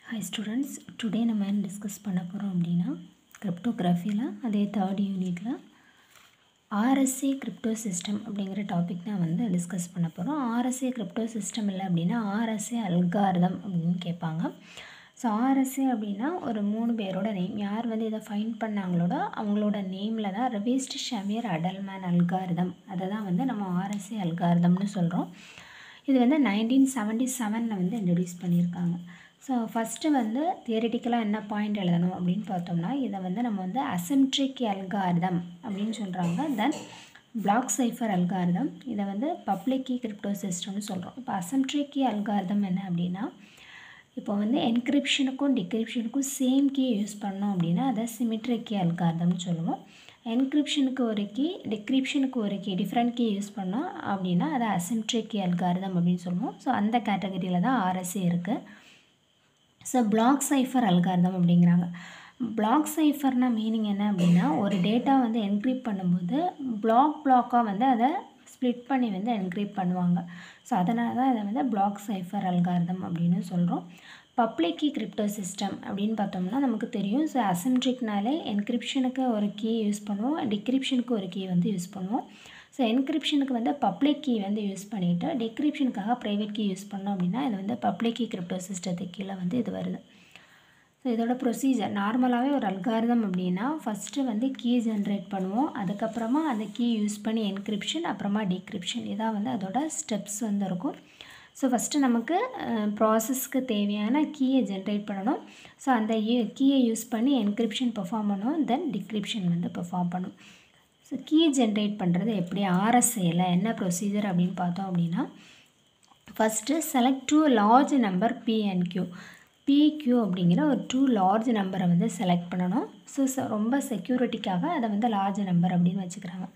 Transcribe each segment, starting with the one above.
Hi students, today நம்ம என்ன discuss பண்ண போகிறோம் அப்படின்னா கிரிப்டோகிராஃபியில் அதே தேர்ட் யூனிட்டில் ஆர்எஸ்ஏ கிரிப்டோ சிஸ்டம் அப்படிங்கிற டாபிக் தான் வந்து டிஸ்கஸ் பண்ண போகிறோம். ஆர்எஸ்ஏ கிரிப்டோ சிஸ்டம் இல்லை அப்படின்னா ஆர்எஸ்ஏ அல்காரிதம் அப்படின்னு கேட்பாங்க. ஸோ ஆர்எஸ்ஏ அப்படின்னா ஒரு 3 பேரோட நேம், யார் வந்து இதை ஃபைண்ட் பண்ணாங்களோட அவங்களோட நேமில் தான் ரிவீஸ்ட் ஷமீர் அடல்மேன் அல்காரிதம், அதை தான் வந்து நம்ம ஆர்எஸ்ஏ அல்காரிதம்னு சொல்கிறோம். இது வந்து 1977 வந்து இன்ட்ரடியூஸ் பண்ணியிருக்காங்க. ஸோ ஃபஸ்ட்டு வந்து தியரிட்டிக்கலாக என்ன பாயிண்ட் எழுதணும் அப்படின்னு பார்த்தோம்னா, இதை வந்து நம்ம வந்து அசிம்ட்ரிக் அல்காரிதம் அப்படின்னு சொல்கிறாங்க. தென் பிளாக் சைஃபர் அல்காரிதம், இதை வந்து பப்ளிக் கீ கிரிப்டோ சிஸ்டம்னு சொல்கிறோம். இப்போ அசிம்ட்ரிக் அல்காரிதம் என்ன அப்படின்னா, இப்போ வந்து என்கிரிப்ஷனுக்கும் டிக்ரிப்ஷனுக்கும் சேம் கீ யூஸ் பண்ணோம் அப்படின்னா அதை சிமெட்ரிக் கீ அல்காரிதம்னு சொல்லுவோம். என்கிரிப்ஷனுக்கு ஒரு கீ, டிக்ரிப்ஷனுக்கு ஒரு கீ, டிஃப்ரெண்ட் கீ யூஸ் பண்ணோம் அப்படின்னா அதை அசிம்ட்ரிக் கீ அல்காரிதம் அப்படின்னு சொல்லுவோம். ஸோ அந்த கேட்டகரியில் தான் ஆர்எஸ்ஏ இருக்குது. ஸோ பிளாக் சைஃபர் அல்காரிதம் அப்படிங்கிறாங்க. பிளாக் சைஃபர்னா மீனிங் என்ன அப்படின்னா, ஒரு டேட்டா வந்து என்கிரிப்ட் பண்ணும்போது பிளாக்காக வந்து அதை ஸ்ப்ளிட் பண்ணி வந்து என்கிரிப்ட் பண்ணுவாங்க. ஸோ அதனால தான் அதை வந்து பிளாக் சைஃபர் அல்காரிதம் அப்படின்னு சொல்கிறோம். பப்ளிக் கீ கிரிப்டோ சிஸ்டம் அப்படின்னு பார்த்தோம்னா நமக்கு தெரியும். ஸோ அசிம்ட்ரிக்னாலே என்கிரிப்ஷனுக்கு ஒரு கீ யூஸ் பண்ணுவோம், டிக்ரிப்ஷனுக்கு ஒரு கீ வந்து யூஸ் பண்ணுவோம். ஸோ என்கிரிப்ஷனுக்கு வந்து பப்ளிக் கீ வந்து யூஸ் பண்ணிவிட்டு டிக்ரிப்ஷனுக்காக ப்ரைவேட் கீ யூஸ் பண்ணோம் அப்படின்னா இது வந்து பப்ளிக் கீ கிரிப்டோ சிஸ்டத்துக்கு கீழே வந்து இது வருது. ஸோ இதோட ப்ரொசீஜர் நார்மலாகவே ஒரு அல்காரிதம் அப்படின்னா ஃபஸ்ட்டு வந்து கீ ஜென்ரேட் பண்ணுவோம், அதுக்கப்புறமா அந்த கீ யூஸ் பண்ணி என்கிரிப்ஷன், அப்புறமா டிக்ரிப்ஷன், இதான் வந்து அதோட ஸ்டெப்ஸ் வந்து இருக்கும். ஸோ ஃபஸ்ட்டு நமக்கு ப்ராசஸ்க்கு தேவையான கீயை ஜென்ரேட் பண்ணணும். ஸோ அந்த கீயை யூஸ் பண்ணி என்கிரிப்ஷன் பெர்ஃபார்ம் பண்ணுவோம், தென் டிக்ரிப்ஷன் வந்து பெர்ஃபார்ம் பண்ணும். ஸோ கீ ஜென்ரேட் பண்ணுறது எப்படி, ஆர்எஸ்ஏல என்ன ப்ரொசீஜர் அப்படின்னு பார்த்தோம் அப்படின்னா, first select 2 large number P and Q. P Q அப்படிங்கிற ஒரு 2 லார்ஜ் நம்பரை வந்து செலக்ட் பண்ணணும். ஸோ ரொம்ப செக்யூரிட்டிக்காக அதை வந்து லார்ஜ் நம்பர் அப்படின்னு வச்சுக்கிறாங்க.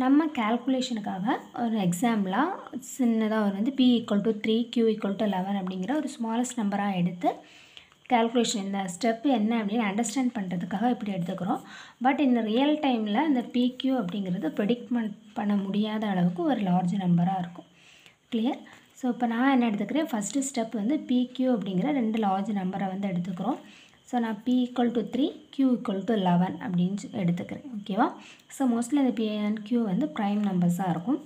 நம்ம கேல்குலேஷனுக்காக ஒரு எக்ஸாம்பிளாக சின்னதாக ஒரு வந்து P = 3 Q = 11 அப்படிங்கிற ஒரு ஸ்மாலஸ்ட் நம்பராக எடுத்து கேல்குலேஷன் இந்த ஸ்டெப்பு என்ன அப்படின்னு அண்டர்ஸ்டாண்ட் பண்ணுறதுக்காக இப்படி எடுத்துக்கிறோம். பட் இந்த ரியல் டைமில் இந்த PQ அப்படிங்கிறது ப்ரெடிக்ட் பண்ண முடியாத அளவுக்கு ஒரு லார்ஜ் நம்பராக இருக்கும். கிளியர்? ஸோ இப்போ நான் என்ன எடுத்துக்கிறேன், ஃபஸ்ட்டு ஸ்டெப் வந்து PQ அப்படிங்கிற 2 லார்ஜ் நம்பரை வந்து எடுத்துக்கிறோம். ஸோ நான் P = 3 Q = 11 அப்படின்னு எடுத்துக்கிறேன். ஓகேவா? ஸோ மோஸ்ட்லி அந்த P and Q வந்து ப்ரைம் நம்பர்ஸாக இருக்கும்.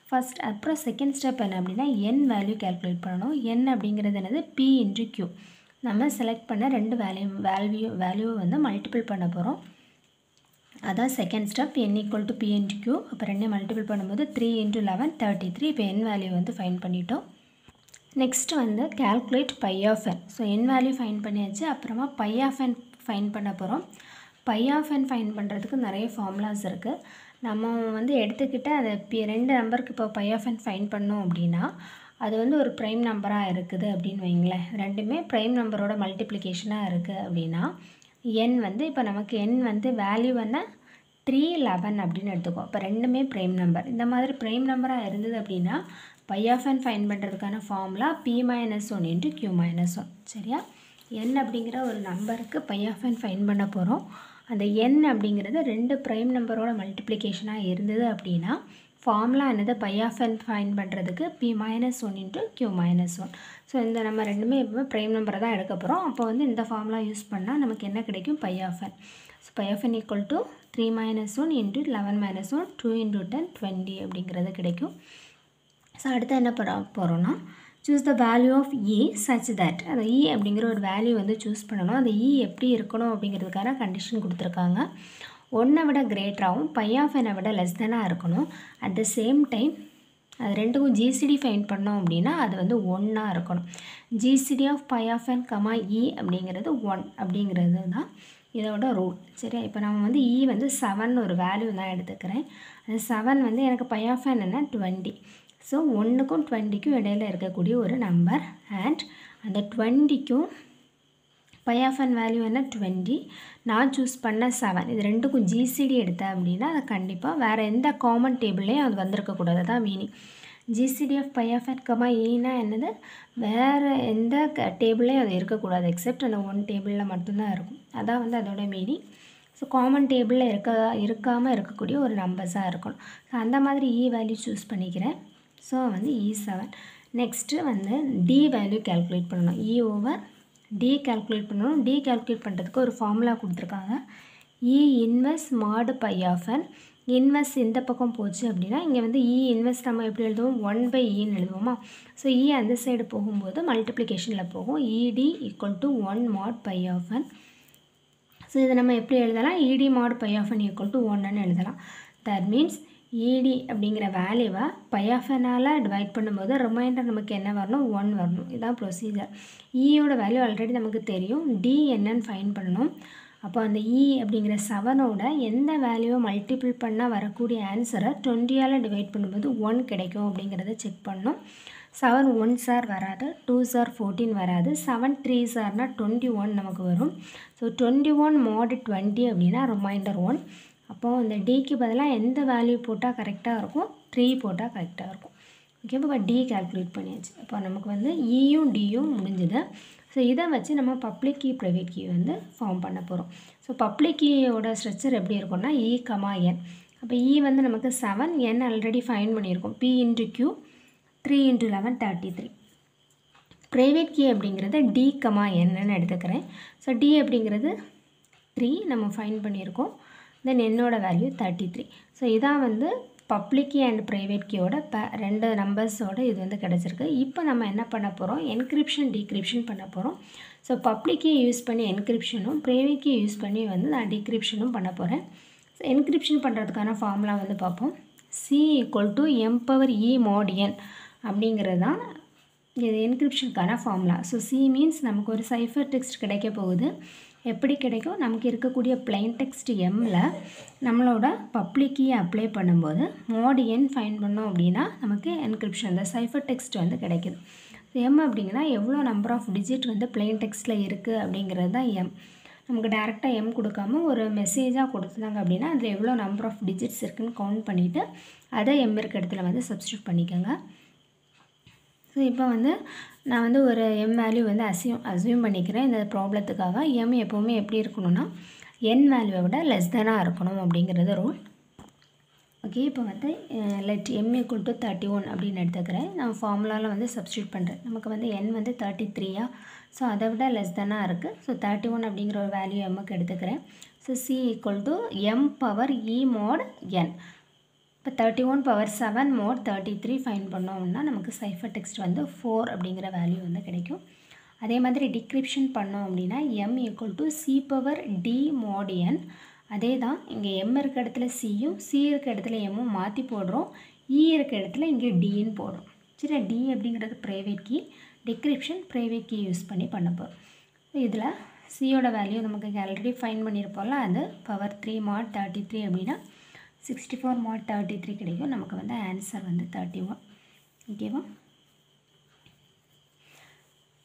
ஃபஸ்ட் அப்புறம் செகண்ட் ஸ்டெப் என்ன அப்படின்னா n வேல்யூ கேல்குலேட் பண்ணணும். n அப்படிங்கிறது என்னது, P × Q. நம்ம செலக்ட் பண்ண 2 வேல்யூவை வந்து மல்டிபிள் பண்ண போகிறோம். அதான் second step, n = P × Q. அப்போ 2 மல்டிபிள் பண்ணும்போது 3 × 11 33. இப்போ n வேல்யூ வந்து ஃபைண்ட் பண்ணிட்டோம். நெக்ஸ்ட்டு வந்து calculate pi of n. So n value find பண்ணியாச்சு, அப்புறமா பை ஆஃப் n ஃபைண்ட் பண்ண போகிறோம். பை ஆஃப் n ஃபைண்ட் பண்ணுறதுக்கு நிறைய ஃபார்முலாஸ் இருக்குது. நம்ம வந்து எடுத்துக்கிட்ட அந்த 2 நம்பருக்கு இப்போ பை ஆஃப் n ஃபைண்ட் பண்ணோம் அப்படின்னா அது வந்து ஒரு ப்ரைம் நம்பராக இருக்குது அப்படின்னு வைங்களேன். ரெண்டுமே ப்ரைம் நம்பரோட மல்டிப்ளிகேஷனாக இருக்குது அப்படின்னா n வந்து இப்போ நமக்கு n வந்து வேல்யூ என்ன 311 அப்படின்னு எடுத்துக்கோ. இப்போ ரெண்டுமே ப்ரைம் நம்பர். இந்த மாதிரி ப்ரைம் நம்பராக இருந்தது அப்படின்னா பை ஆஃப் n ஃபைண்ட் பண்ணுறதுக்கான ஃபார்முலா P - 1 × Q - 1. சரியா? n அப்படிங்கிற ஒரு நம்பருக்கு பை ஆஃப் n ஃபைண்ட் பண்ண போகிறோம். அந்த n அப்படிங்கிறது 2 ப்ரைம் நம்பரோட மல்டிப்ளிகேஷனாக இருந்தது அப்படின்னா ஃபார்முலா என்னது, பை ஆஃப் n ஃபைண்ட் பண்ணுறதுக்கு P - 1 × Q - 1. ஸோ இந்த நம்ம ரெண்டுமே எப்பவுமே ப்ரைம் நம்பரை தான் எடுக்க போகிறோம். அப்போ வந்து இந்த ஃபார்முலா யூஸ் பண்ணால் நமக்கு என்ன கிடைக்கும், pi of n. So pi of n = 3 - 1 × 11 - 1 2 × 10 20 அப்படிங்கிறது கிடைக்கும். ஸோ அடுத்து என்ன பண்ண போகிறோன்னா, choose the value of E such that, அந்த E அப்படிங்கிற ஒரு வேல்யூ வந்து சூஸ் பண்ணணும். அந்த E எப்படி இருக்கணும் அப்படிங்கிறதுக்கான கண்டிஷன் கொடுத்துருக்காங்க. 1 விட கிரேட்டராகவும் பை ஆஃப் n விட லெஸ் தெனாக இருக்கணும். அட் த சேம் டைம் அது ரெண்டுக்கும் GCD ஃபைண்ட் பண்ணோம் அப்படின்னா அது வந்து 1 இருக்கணும். GCD of pi of n, E அப்படிங்கிறது 1 அப்படிங்கிறது தான் இதோட ரூல். சரியா? இப்போ நம்ம வந்து E வந்து 7 ஒரு வேல்யூ தான் எடுத்துக்கிறேன். அந்த 7 வந்து எனக்கு பை ஆஃப் n என்ன 20. ஸோ 1க்கும் 20க்கும் இடையில் இருக்கக்கூடிய ஒரு நம்பர். அண்ட் அந்த 20க்கும் பை ஆஃப் n வேல்யூ என்ன 20, நான் சூஸ் பண்ண 7, இது ரெண்டுக்கும் GCD எடுத்தேன் அப்படின்னா அது கண்டிப்பாக வேறு எந்த காமன் டேபிள்லேயும் அது வந்திருக்கக்கூடாது. தான் meaning. GCD of pi of n, Eனா என்னது, வேறு எந்த டேபிள்லேயும் அது இருக்கக்கூடாது எக்ஸப்ட் அந்த 1 டேபிளில் மட்டும்தான் இருக்கும். அதான் வந்து அதோட மீனிங். ஸோ காமன் டேபிளில் இருக்காமல் இருக்கக்கூடிய ஒரு நம்பர்ஸாக இருக்கணும். ஸோ அந்த மாதிரி E வேல்யூ சூஸ் பண்ணிக்கிறேன். ஸோ வந்து E7. நெக்ஸ்ட்டு வந்து D வேல்யூ கேல்குலேட் பண்ணணும். E/, டி கால்குலேட் பண்ணணும். டி கால்குலேட் பண்ணுறதுக்கு ஒரு ஃபார்முலா கொடுத்துருக்காங்க. இ இன்வெர்ஸ் மாடு பை ஆஃப் என். இன்வெர்ஸ் இந்த பக்கம் போச்சு அப்படின்னா இங்கே வந்து இ இன்வெர்ஸ் நம்ம எப்படி எழுதுவோம், 1/eன்னு எழுதுவோமா. ஸோ இ அந்த சைடு போகும்போது மல்டிப்ளிகேஷனில் போகும். E D equal to 1 mod phi of N. So இதை நம்ம எப்படி எழுதலாம், E D mod phi of N equal to 1ன்னு எழுதலாம். தட் மீன்ஸ் இடி அப்படிங்கிற வேல்யூவை பை ஆஃப் என்னால் டிவைட் பண்ணும்போது ரிமைண்டர் நமக்கு என்ன வரணும், 1 வரணும். இதுதான் ப்ரொசீஜர். ஈயோட வேல்யூ ஆல்ரெடி நமக்கு தெரியும். டி என்னன்னு ஃபைண்ட் பண்ணணும். அப்போ அந்த இ அப்படிங்கிற 7ஓட எந்த வேல்யூவை மல்டிபிள் பண்ணால் வரக்கூடிய ஆன்சரை 20ஆல் டிவைட் பண்ணும்போது 1 கிடைக்கும் அப்படிங்கிறத செக் பண்ணணும். 7 1s வராது, 2s 14 வராது, 7 3s 21 நமக்கு வரும். ஸோ 21 mod 20 அப்படின்னா ரிமைண்டர் 1. அப்போது இந்த டிக்கு பதிலாக எந்த வேல்யூ போட்டால் கரெக்டாக இருக்கும், 3 போட்டால் கரெக்டாக இருக்கும். ஓகே, இப்போ டி கால்குலேட் பண்ணியாச்சு. அப்போ நமக்கு வந்து இயும் டியும் முடிஞ்சுது. ஸோ இதை வச்சு நம்ம பப்ளிக் கீ ப்ரைவேட் கீ வந்து ஃபார்ம் பண்ண போகிறோம். ஸோ பப்ளிக் கீயோட ஸ்ட்ரக்சர் எப்படி இருக்கும்னா இ கமா என். அப்போ இ வந்து நமக்கு 7, என் ஆல்ரெடி ஃபைண்ட் பண்ணியிருக்கோம். P into q 3 × 11 33. Private key அப்படிங்கிறது டி கமா என்னன்னு எடுத்துக்கிறேன். ஸோ டி அப்படிங்கிறது 3 நம்ம ஃபைண்ட் பண்ணியிருக்கோம். தென் என்னோட வேல்யூ 33. ஸோ இதான் வந்து பப்ளிக் கீ அண்ட் ப்ரைவேட் கீயோட ரெண்டு நம்பர்ஸோட இது வந்து கிடச்சிருக்கு. இப்போ நம்ம என்ன பண்ண போகிறோம், என்கிரிப்ஷன் டீக்ரிப்ஷன் பண்ண போகிறோம். ஸோ பப்ளிக் கீ யூஸ் பண்ணி என்கிரிப்ஷனும் ப்ரைவேட் கீ யூஸ் பண்ணி வந்து நான் டீக்ரிப்ஷனும் பண்ண போகிறேன். ஸோ என்கிரிப்ஷன் பண்ணுறதுக்கான ஃபார்முலா வந்து பார்ப்போம். C equal to m/e mod n அப்படிங்கிறது தான் இது என்கிரிப்ஷனுக்கான ஃபார்முலா. ஸோ சி மீன்ஸ் நமக்கு ஒரு சைஃபர் டெக்ஸ்ட் கிடைக்க போகுது. எப்படி கிடைக்கும், நமக்கு இருக்கக்கூடிய பிளைன் டெக்ஸ்ட் எம்மில் நம்மளோட பப்ளிக் கீயை அப்ளை பண்ணும்போது மோட் என் ஃபைண்ட் பண்ணோம் அப்படின்னா நமக்கு என்கிரிப்ஷன் இந்த சைஃபர் டெக்ஸ்ட் வந்து கிடைக்குது. எம் அப்படிங்கன்னா எவ்வளோ நம்பர் ஆஃப் டிஜிட் வந்து பிளைன் டெக்ஸ்ட்டில் இருக்குது அப்படிங்கிறது தான் எம். நமக்கு டேரெக்டாக எம் கொடுக்காம ஒரு மெசேஜாக கொடுத்துட்டாங்க அப்படின்னா அதில் எவ்வளோ நம்பர் ஆஃப் டிஜிட்ஸ் இருக்குதுன்னு கவுண்ட் பண்ணிவிட்டு அதை எம் இருக்க இடத்துல வந்து சப்ஸ்டியூட் பண்ணிக்கோங்க. ஸோ இப்போ வந்து நான் வந்து ஒரு எம் வேல்யூ வந்து அசியூம் பண்ணிக்கிறேன் இந்த ப்ராப்ளத்துக்காக. எம் எப்போவுமே எப்படி இருக்கணும்னா என் வேல்யூவை விட லெஸ் தேனாக இருக்கணும் அப்படிங்கிறது ரூல். ஓகே, இப்போ வந்து லெட் எம் ஈக்குவல் டு 31 அப்படின்னு எடுத்துக்கிறேன். நான் ஃபார்முலாவில் வந்து சப்ஸ்டியூட் பண்ணுறேன். நமக்கு வந்து என் வந்து 33. ஸோ அதை விட லெஸ் தேனாக இருக்குது. ஸோ 31 அப்படிங்கிற ஒரு வேல்யூ எம்முக்கு எடுத்துக்கிறேன். So C equal to m/e mod n. இப்போ 31/7 mod 33 ஃபைன் பண்ணோம்னா நமக்கு சைஃபர் டெக்ஸ்ட் வந்து 4 அப்படிங்கிற வேல்யூ வந்து கிடைக்கும். அதே மாதிரி டிக்ரிப்ஷன் பண்ணோம் அப்படின்னா m equal to c/d mod n. அதே தான் இங்கே m இருக்க இடத்துல சியும் சி இருக்க இடத்துல எம்மும் மாற்றி போடுறோம். இ இருக்க இடத்துல இங்கே டின்னு போடுறோம். சரி, டி அப்படிங்கிறது private key, decryption private key use பண்ணி பண்ண போகிறோம். இதில் சியோட வேல்யூ நமக்கு ஆல்ரெடி ஃபைன் பண்ணியிருப்போம்ல, அது பவர் 3 mod 33 அப்படின்னா 64 mod 33 கிடைக்கும். நமக்கு வந்து ஆன்சர் வந்து 31. ஓகேவா?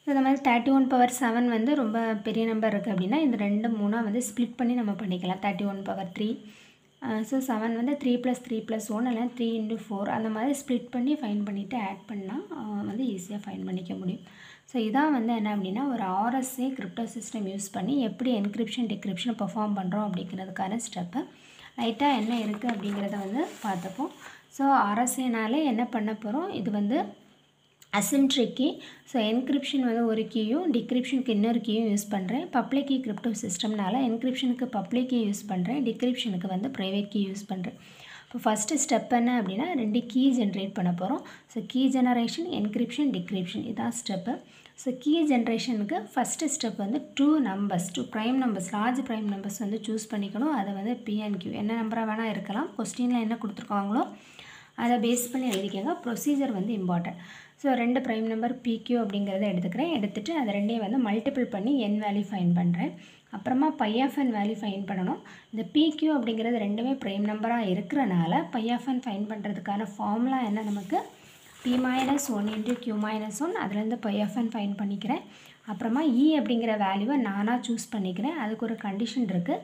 ஸோ இந்த மாதிரி 31/7 வந்து ரொம்ப பெரிய நம்பர் இருக்குது அப்படின்னா இந்த 2 3 வந்து ஸ்ப்ளிட் பண்ணி நம்ம பண்ணிக்கலாம். 31/3. ஸோ 7 வந்து 3 + 3 + 1 இல்லை 3 × 4 அந்த மாதிரி ஸ்ப்ளிட் பண்ணி ஃபைன் பண்ணிவிட்டு ஆட் பண்ணால் வந்து ஈஸியாக ஃபைன் பண்ணிக்க முடியும். ஸோ இதான் வந்து என்ன அப்படின்னா ஒரு RSA கிரிப்டோ சிஸ்டம் யூஸ் பண்ணி எப்படி என்கிரிப்ஷன் டிக்ரிப்ஷன் பெர்ஃபார்ம் பண்ணுறோம் அப்படிங்கிறதுக்கான ஸ்டெப்பு. லைட்டாக என்ன இருக்குது அப்படிங்கிறத வந்து பார்த்துப்போம். ஸோ RSAனாலே என்ன பண்ண போகிறோம், இது வந்து அசிம்ட்ரிக் கீ. ஸோ என்கிரிப்ஷன் வந்து ஒரு கீயும் டிக்ரிப்ஷனுக்கு இன்னொரு கீயும் யூஸ் பண்ணுறேன். பப்ளிக் கீ கிரிப்டோ சிஸ்டம்னால என்கிரிப்ஷனுக்கு பப்ளிக் கீ யூஸ் பண்ணுறேன், டிக்ரிப்ஷனுக்கு வந்து ப்ரைவேட் கீ யூஸ் பண்ணுறேன். இப்போ ஃபஸ்ட்டு ஸ்டெப் என்ன அப்படின்னா 2 கீ ஜென்ரேட் பண்ண போகிறோம். So key generation, encryption, decryption இதான் ஸ்டெப்பு. ஸோ கீ ஜென்ரேஷனுக்கு ஃபஸ்ட்டு ஸ்டெப் வந்து 2 prime numbers, large prime numbers வந்து சூஸ் பண்ணிக்கணும். அதை வந்து P and Q என்ன நம்பராக வேணால் இருக்கலாம். கொஸ்டினில் என்ன கொடுத்துருக்காங்களோ அதை பேஸ் பண்ணி எழுதிக்கோங்க. ப்ரொசீஜர் வந்து important. So 2 prime number PQ அப்படிங்கிறத எடுத்துக்கிறேன். எடுத்துகிட்டு அதை ரெண்டையும் வந்து மல்டிபிள் பண்ணி n வேல்யூ ஃபைன் பண்ணுறேன். அப்புறமா π(n) வேல்யூ ஃபைன் பண்ணணும். இந்த PQ அப்படிங்கிறது ரெண்டுமே ப்ரைம் நம்பராக இருக்கிறனால π(n) ஃபைன் பண்ணுறதுக்கான ஃபார்முலா என்ன, நமக்கு P - 1 × Q - 1 அதுலேருந்து π(n) ஃபைன் பண்ணிக்கிறேன். அப்புறமா E அப்படிங்கிற வேல்யூவை நானாக சூஸ் பண்ணிக்கிறேன். அதுக்கு ஒரு கண்டிஷன் இருக்குது.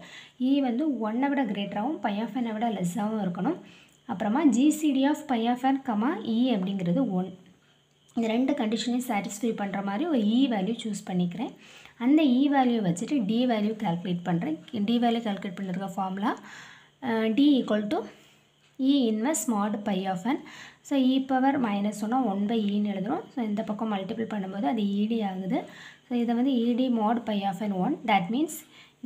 E வந்து 1 விட கிரேட்டராகவும் π(n) விட லெஸ்ஸாகவும் இருக்கணும். அப்புறமா GCD of π(n, E) அப்படிங்கிறது 1. இந்த 2 கண்டிஷனையும் சாட்டிஸ்ஃபை பண்ணுற மாதிரி ஒரு E வேல்யூ சூஸ் பண்ணிக்கிறேன். அந்த E வேல்யூ வச்சுட்டு D வேல்யூ கால்குலேட் பண்ணுறேன். D வேல்யூ கால்குலேட் பண்ணுறதுக்கு formula D equal to E inverse mod π(n). So e⁻−1 1/eன்னு எழுதுகிறோம். ஸோ இந்த பக்கம் மல்டிபிள் பண்ணும்போது அது ED ஆகுது. ஸோ ஸோ இதை வந்து ED mod pi of n 1. that means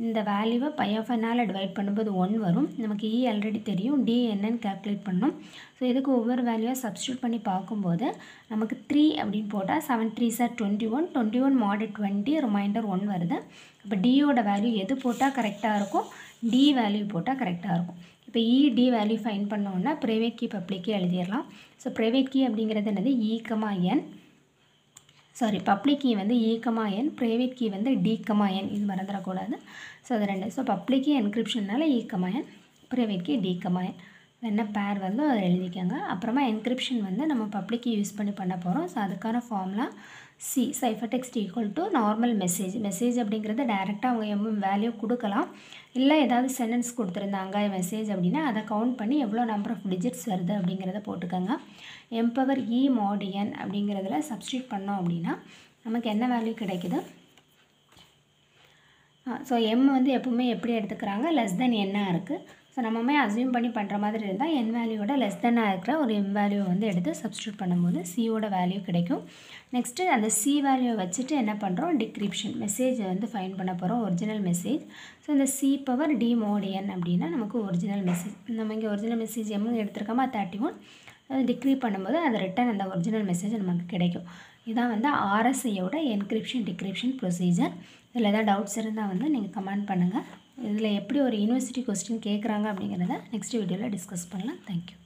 இந்த வேல்யூவை pi of n டிவைட் பண்ணும்போது 1 வரும். நமக்கு E ஆல்ரெடி தெரியும், D என்னன்னு கால்குலேட் பண்ணணும். ஸோ இதுக்கு ஒவ்வொரு வேல்யூவாக சப்ஸ்டியூட் பண்ணி பார்க்கும்போது நமக்கு 3 அப்படின்னு போட்டால் 7 3s are 21, 21 mod 20, ரிமைண்டர் 1 வருது. இப்போ Dயோட வேல்யூ எது போட்டால் கரெக்டாக இருக்கும், D வேல்யூ போட்டால் கரெக்டாக இருக்கும். இப்போ ED வேல்யூ ஃபைன் பண்ணோன்னா ப்ரைவேட் கீ பப்ளிக் கீ எழுதிடலாம். ஸோ ப்ரைவேட் கீ அப்படிங்கிறது என்னது E, N, sorry public key வந்து E, N, ப்ரைவேட் கீ வந்து D, N, இது மறந்துடக்கூடாது. ஸோ அது ரெண்டு. ஸோ பப்ளிக் கீ என்கிரிப்ஷன்னால E, N, private key D, N என்ன பேர் வந்து அதை எழுதிக்கோங்க. அப்புறமா என்கிரிப்ஷன் வந்து நம்ம பப்ளிக் கீ யூஸ் பண்ணி பண்ண போகிறோம். ஸோ அதுக்கான formula C ciphertext equal to normal message அப்படிங்கிறது டைரெக்டாக அவங்க வேல்யூ கொடுக்கலாம். இல்லை ஏதாவது சென்டென்ஸ் கொடுத்துருந்தாங்க மெசேஜ் அப்படின்னா அதை கவுண்ட் பண்ணி எவ்வளோ நம்பர் ஆஃப் டிஜிட்ஸ் வருது அப்படிங்கிறத போட்டுக்கோங்க. m power E mod n அப்படிங்கிறதுல சப்ஸ்டியூட் பண்ணோம் அப்படின்னா நமக்கு என்ன வேல்யூ கிடைக்குது. ஸோ m வந்து எப்பவுமே எப்படி எடுத்துக்கிறாங்க, லெஸ் தென் n இருக்குது. ஸோ நம்மமே அசியூம் பண்ணி பண்ணுற மாதிரி இருந்தால் n வேல்யூவோட லெஸ் தென்னாக இருக்கிற ஒரு m வேல்யூவை வந்து எடுத்து சப்ஸ்டியூட் பண்ணும்போது Cயோட வேல்யூ கிடைக்கும். நெக்ஸ்ட்டு அந்த C வேல்யூவை வச்சுட்டு என்ன பண்ணுறோம், டிக்ரிப்ஷன் மெசேஜ் வந்து ஃபைன் பண்ண போகிறோம், ஒரிஜினல் மெசேஜ். ஸோ இந்த C power D mod n அப்படின்னா நமக்கு ஒரிஜினல் மெசேஜ். நம்ம இங்கே ஒரிஜினல் மெசேஜ் m எடுத்துருக்கோமா 31, அது டிக்ரீப் பண்ணும்போது அது ரிட்டன் அந்த ஒரிஜினல் மெசேஜ் நமக்கு கிடைக்கும். இதான் வந்து RSAயோட என்கிரிப்ஷன் டிக்ரிப்ஷன் ப்ரொசீஜர். இதில் ஏதாவது டவுட்ஸ் இருந்தால் வந்து நீங்கள் கமெண்ட் பண்ணுங்கள். இதில் எப்படி ஒரு யூனிவர்சிட்டி கொஸ்டின் கேட்குறாங்க அப்படிங்கிறத நெக்ஸ்ட் வீடியோவில் டிஸ்கஸ் பண்ணலாம். தேங்க்யூ.